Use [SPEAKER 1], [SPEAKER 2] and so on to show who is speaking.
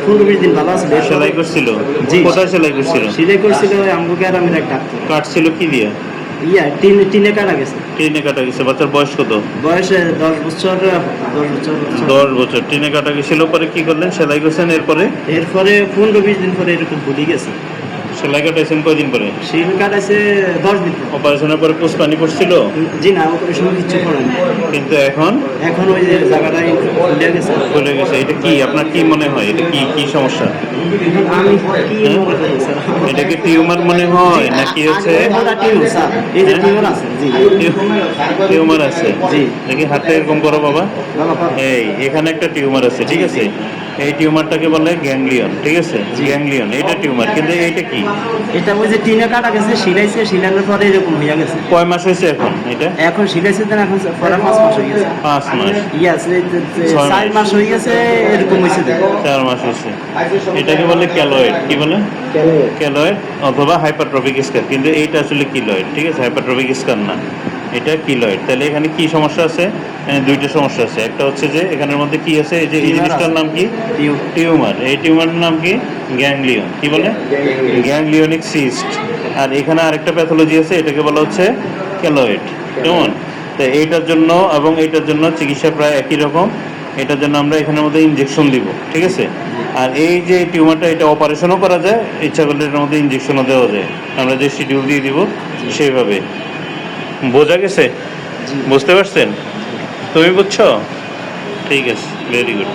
[SPEAKER 1] 15-20 দিন ভালো আছে।
[SPEAKER 2] সেলাই করছিল?
[SPEAKER 1] জি।
[SPEAKER 2] কোথায় সেলাই করছিল?
[SPEAKER 1] সেলাই করছিল ওই আমগো গ্রামের এক ডাক্তার।
[SPEAKER 2] কাটছিল কি দিয়ে?
[SPEAKER 1] টিনে কাটা গেছে।
[SPEAKER 2] টিনে কাটা গেছে। বাচ্চার বয়স কত?
[SPEAKER 1] বয়সে 10 বছর।
[SPEAKER 2] 10 বছর টিনে কাটা গেছিল। পরে কি করলেন? সেলাই করছেন। এরপরে
[SPEAKER 1] এরপরে 15-20 দিন পরে এরকম ভুলি গেছে।
[SPEAKER 2] সেলাই কাটাইছেন কয়দিন পরে?
[SPEAKER 1] সেলাই কাটাইছে 10 দিন পর।
[SPEAKER 2] অপারেশনের পরে পুষ্পানি পড়ছিল?
[SPEAKER 1] জি না, অপারেশন কিছু করেন।
[SPEAKER 2] কিন্তু এখন
[SPEAKER 1] ওই যে জায়গাটাই ফুলে গেছে।
[SPEAKER 2] ফুলে গেছে। এটা কি আপনার কি মনে হয়? এটা কি সমস্যা?
[SPEAKER 1] এখন আমি কি মনে করি স্যার?
[SPEAKER 2] এটা কি টিউমার মনে হয় নাকি হচ্ছে?
[SPEAKER 1] টিউমার স্যার, এই যে টিউমার আছে। জি
[SPEAKER 2] টিউমার আছে।
[SPEAKER 1] জি।
[SPEAKER 2] দেখি হাতটা এরকম করো বাবা। এই এখানে একটা টিউমার আছে, ঠিক আছে? এই টিউমারটাকে বলে গ্যাংলিয়ন, ঠিক আছে? গ্যাংলিয়ন এটা টিউমার। কিন্তু এইটা কি?
[SPEAKER 1] এটা ওই যে টিনে কাটা গেছে, শিলানোর পরে এরকম হয়ে গেছে।
[SPEAKER 2] কয় মাস হয়েছে এখন এটা?
[SPEAKER 1] এখন শিলাইছে দেন, এখন পরে 5 মাস হয়ে গেছে।
[SPEAKER 2] 5 মাস।
[SPEAKER 1] ইয়াস, 4 মাস হয়ে গেছে এরকম হয়েছে।
[SPEAKER 2] 4 মাস হয়েছে। এটাকে বলে ক্যালয়েড। কি বলে? ক্যালয়েড অথবা হাইপারট্রফিক স্কার। কিন্তু এইটা আসলে কিলয়েড, ঠিক আছে? হাইপারট্রফিক স্কার না, এটা কিলয়েড। তাহলে এখানে কি সমস্যা আছে? দুইটা সমস্যা আছে। একটা হচ্ছে যে এখানের মধ্যে কি আছে? এই যে এই জিনিসটার নাম কি? টিউমার। এই টিউমারের নাম কি? গ্যাংলিয়ন। কি বলে? গ্যাংলিয়নিক সিস্ট। আর এখানে আরেকটা প্যাথোলজি আছে, এটাকে বলা হচ্ছে ক্যালয়েড। কেমন? তো এইটার জন্য এবং এইটার জন্য চিকিৎসা প্রায় একই রকম। এটার জন্য আমরা এখানের মধ্যে ইনজেকশন দিব, ঠিক আছে? আর এই যে টিউমারটা, এটা অপারেশনও করা যায়, ইচ্ছা করলে এটার মধ্যে ইনজেকশনও দেওয়া যায়। আমরা যে শিডিউল দিয়ে দিব সেইভাবে। বোঝা গেছে? বুঝতে পারছেন? তুমি বুঝছো? ঠিক আছে, ভেরি গুড।